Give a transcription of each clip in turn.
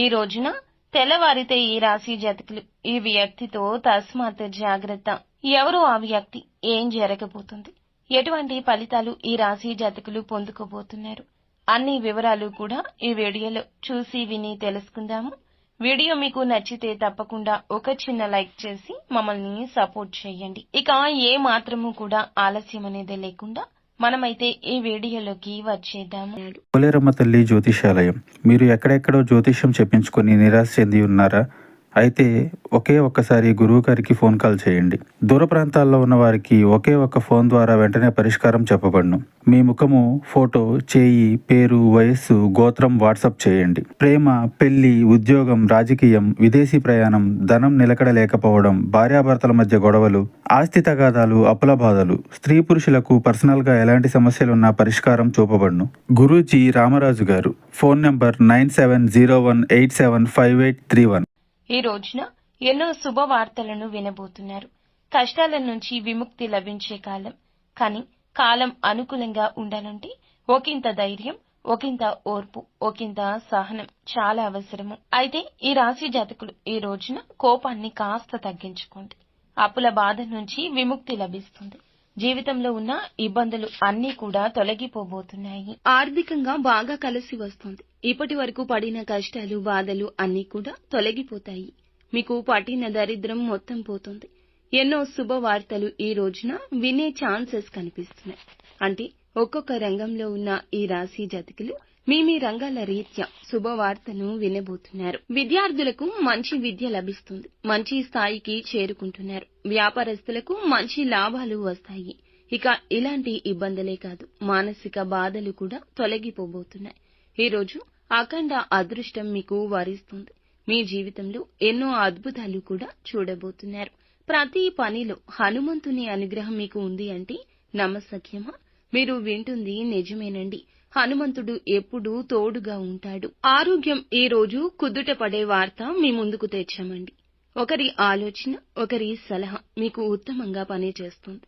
ఈ రోజున తెల్లవారితే ఈ రాశి జాతకులు ఈ వ్యక్తితో తస్మాత్ జాగ్రత్త. ఎవరు ఆ వ్యక్తి, ఏం జరగబోతుంది, ఎటువంటి ఫలితాలు ఈ రాశి జాతకులు పొందుకోబోతున్నారు అన్ని వివరాలు కూడా ఈ వీడియోలో చూసి విని తెలుసుకుందాము. వీడియో మీకు నచ్చితే తప్పకుండా ఒక చిన్న లైక్ చేసి మమ్మల్ని సపోర్ట్ చేయండి. ఇక ఏ మాత్రము కూడా ఆలస్యం అనేది లేకుండా మనమైతే ఈ వీడియోలోకి వచ్చేద్దాము. పోలేరమ్మ తల్లి జ్యోతిషాలయం. మీరు ఎక్కడెక్కడో జ్యోతిష్యం చెప్పించుకొని నిరాశ చెంది ఉన్నారా? అయితే ఒక్కసారి గురువు గారికి ఫోన్ కాల్ చేయండి. దూర ప్రాంతాల్లో ఉన్న వారికి ఒకే ఒక్క ఫోన్ ద్వారా వెంటనే పరిష్కారం చెప్పబడును. మీ ముఖము, ఫోటో, చేయి, పేరు, వయస్సు, గోత్రం వాట్సాప్ చేయండి. ప్రేమ, పెళ్లి, ఉద్యోగం, రాజకీయం, విదేశీ ప్రయాణం, ధనం నిలకడ లేకపోవడం, భార్యాభర్తల మధ్య గొడవలు, ఆస్తి తగాదాలు, అప్పుల బాధలు, స్త్రీ పురుషులకు పర్సనల్ గా ఎలాంటి సమస్యలున్నా పరిష్కారం చూపబడును. గురూజీ రామరాజు గారు. Phone number 9701875831. ఈ రోజున ఎన్నో శుభవార్తలను వినబోతున్నారు. కష్టాల నుంచి విముక్తి లభించే కాలం. కానీ కాలం అనుకూలంగా ఉండాలంటే ఒకంత ధైర్యం, ఒకంత ఓర్పు, ఒకంత సహనం చాలా అవసరము. అయితే ఈ రాశి జాతకులు ఈ రోజున కోపాన్ని కాస్త తగ్గించుకోండి. అప్పుల బాధ నుంచి విముక్తి లభిస్తుంది. జీవితంలో ఉన్న ఇబ్బందులు అన్నీ కూడా తొలగిపోబోతున్నాయి. ఆర్థికంగా బాగా కలిసి వస్తుంది. ఇప్పటి వరకు పడిన కష్టాలు, బాధలు అన్నీ కూడా తొలగిపోతాయి. మీకు పట్టిన దరిద్రం మొత్తం పోతుంది. ఎన్నో శుభవార్తలు ఈ రోజున వినే ఛాన్సెస్ కనిపిస్తున్నాయి. అంటే ఒక్కొక్క రంగంలో ఉన్న ఈ రాశి జాతకులు మీ రంగాల రీత్యా శుభవార్తను వినబోతున్నారు. విద్యార్థులకు మంచి విద్య లభిస్తుంది. మంచి స్థాయికి చేరుకుంటున్నారు. వ్యాపారస్తులకు మంచి లాభాలు వస్తాయి. ఇక ఇలాంటి ఇబ్బందులే కాదు, మానసిక బాధలు కూడా తొలగిపోబోతున్నాయి. ఈ రోజు అఖండ అదృష్టం మీకు వరిస్తుంది. మీ జీవితంలో ఎన్నో అద్భుతాలు కూడా చూడబోతున్నారు. ప్రతి పనిలో హనుమంతుని అనుగ్రహం మీకు ఉంది అంటే నమ్మసఖ్యమా? మీరు వింటుంది నిజమేనండి. హనుమంతుడు ఎప్పుడూ తోడుగా ఉంటాడు. ఆరోగ్యం ఈ రోజు కుదుట పడే వార్త మీ ముందుకు తెచ్చామండి. ఒకరి ఆలోచన, ఒకరి సలహా మీకు ఉత్తమంగా పనిచేస్తుంది.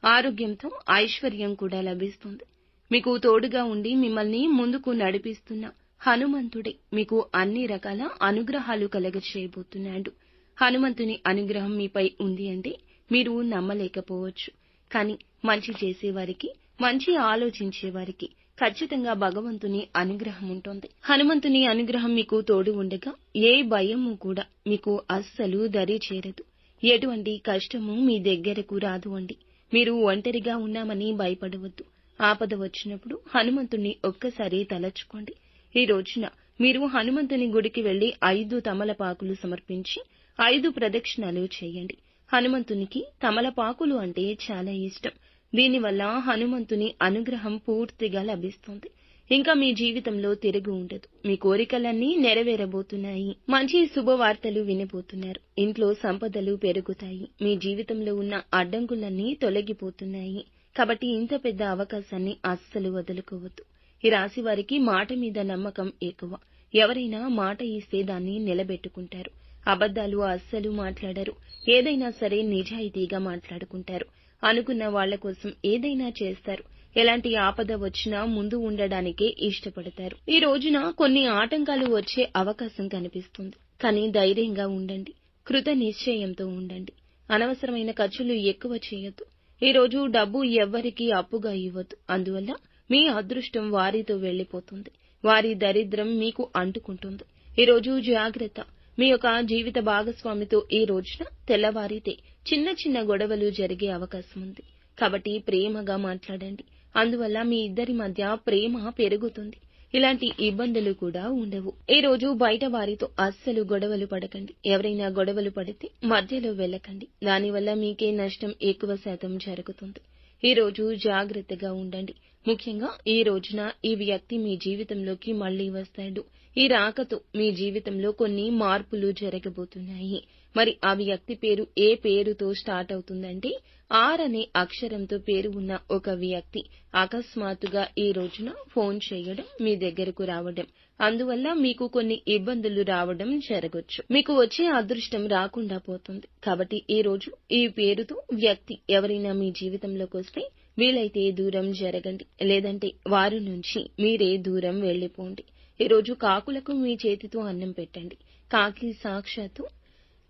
ఆరోగ్యంతో ఐశ్వర్యం కూడా లభిస్తుంది. మీకు తోడుగా ఉండి మిమ్మల్ని ముందుకు నడిపిస్తున్న హనుమంతుడే మీకు అన్ని రకాల అనుగ్రహాలు కలగచేయబోతున్నాడు. హనుమంతుని అనుగ్రహం మీపై ఉంది అంటే మీరు నమ్మలేకపోవచ్చు. కానీ మంచి చేసేవారికి, మంచి ఆలోచించేవారికి ఖచ్చితంగా భగవంతుని అనుగ్రహం ఉంటుంది. హనుమంతుని అనుగ్రహం మీకు తోడు ఉండగా ఏ భయము కూడా మీకు అస్సలు దరి చేరదు. ఎటువంటి కష్టము మీ దగ్గరకు రాదు అండి. మీరు ఒంటరిగా ఉన్నామని భయపడవద్దు. ఆపద వచ్చినప్పుడు హనుమంతుని ఒక్కసారి తలచుకోండి. ఈ రోజున మీరు హనుమంతుని గుడికి వెళ్లి 5 తమలపాకులు సమర్పించి 5 ప్రదక్షిణాలు చేయండి. హనుమంతునికి తమలపాకులు అంటే చాలా ఇష్టం. దీనివల్ల హనుమంతుని అనుగ్రహం పూర్తిగా లభిస్తుంది. ఇంకా మీ జీవితంలో తిరుగు ఉండదు. మీ కోరికలన్నీ నెరవేరబోతున్నాయి. మంచి శుభవార్తలు వినబోతున్నారు. ఇంట్లో సంపదలు పెరుగుతాయి. మీ జీవితంలో ఉన్న అడ్డంకులన్నీ తొలగిపోతున్నాయి. కాబట్టి ఇంత పెద్ద అవకాశాన్ని అస్సలు వదులుకోవద్దు. ఈ రాశి వారికి మాట మీద నమ్మకం ఎక్కువ. ఎవరైనా మాట ఇస్తే దాన్ని నిలబెట్టుకుంటారు. అబద్దాలు అస్సలు మాట్లాడరు. ఏదైనా సరే నిజాయితీగా మాట్లాడుకుంటారు. అనుకున్న వాళ్ల కోసం ఏదైనా చేస్తారు. ఎలాంటి ఆపద వచ్చినా ముందు ఉండడానికే ఇష్టపడతారు. ఈ రోజున కొన్ని ఆటంకాలు వచ్చే అవకాశం కనిపిస్తుంది. కానీ ధైర్యంగా ఉండండి. కృత నిశ్చయంతో ఉండండి. అనవసరమైన ఖర్చులు ఎక్కువ చేయొద్దు. ఈ రోజు డబ్బు ఎవ్వరికీ అప్పుగా ఇవ్వద్దు. అందువల్ల మీ అదృష్టం వారితో వెళ్లిపోతుంది. వారి దరిద్రం మీకు అంటుకుంటుంది. ఈ రోజు జాగ్రత్త. మీ యొక్క జీవిత భాగస్వామితో ఈ రోజున తెల్లవారితే చిన్న చిన్న గొడవలు జరిగే అవకాశం ఉంది. కాబట్టి ప్రేమగా మాట్లాడండి. అందువల్ల మీ ఇద్దరి మధ్య ప్రేమ పెరుగుతుంది. ఇలాంటి ఇబ్బందులు కూడా ఉండవు. ఈ రోజు బయట వారితో అస్సలు గొడవలు పడకండి. ఎవరైనా గొడవలు పడితే మధ్యలో వెళ్ళకండి. దానివల్ల మీకే నష్టం ఎక్కువ శాతం జరుగుతుంది. ఈ రోజు జాగ్రత్తగా ఉండండి. ముఖ్యంగా ఈ రోజున ఈ వ్యక్తి మీ జీవితంలోకి మళ్లీ వస్తాడు. ఈ రాకతో మీ జీవితంలో కొన్ని మార్పులు జరగబోతున్నాయి. మరి ఆ వ్యక్తి పేరు ఏ పేరుతో స్టార్ట్ అవుతుందంటే ఆర్ అనే అక్షరంతో పేరు ఉన్న ఒక వ్యక్తి అకస్మాత్తుగా ఈ రోజున ఫోన్ చేయడం, మీ దగ్గరకు రావడం, అందువల్ల మీకు కొన్ని ఇబ్బందులు రావడం జరగొచ్చు. మీకు వచ్చే అదృష్టం రాకుండా పోతుంది. కాబట్టి ఈ రోజు ఈ పేరుతో వ్యక్తి ఎవరైనా మీ జీవితంలోకి వస్తే వీలైతే దూరం జరగండి. లేదంటే వారి నుంచి మీరే దూరం వెళ్లిపోండి. ఈరోజు కాకులకు మీ చేతితో అన్నం పెట్టండి.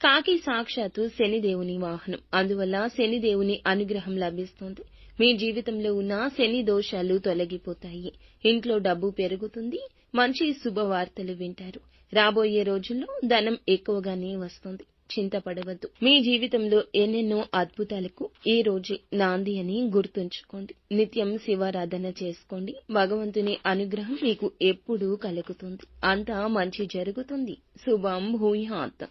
కాకి సాక్షాత్తు శనిదేవుని వాహనం. అందువల్ల శనిదేవుని అనుగ్రహం లభిస్తుంది. మీ జీవితంలో ఉన్న శని దోషాలు తొలగిపోతాయి. ఇంట్లో డబ్బు పెరుగుతుంది. మంచి శుభవార్తలు వింటారు. రాబోయే రోజుల్లో ధనం ఎక్కువగానే వస్తుంది. చింతపడవద్దు. మీ జీవితంలో ఎన్నెన్నో అద్భుతాలకు ఈ రోజు నాంది అని గుర్తుంచుకోండి. నిత్యం శివారాధన చేసుకోండి. భగవంతుని అనుగ్రహం మీకు ఎప్పుడూ కలుగుతుంది. అంతా మంచి జరుగుతుంది. శుభం భూయాత్.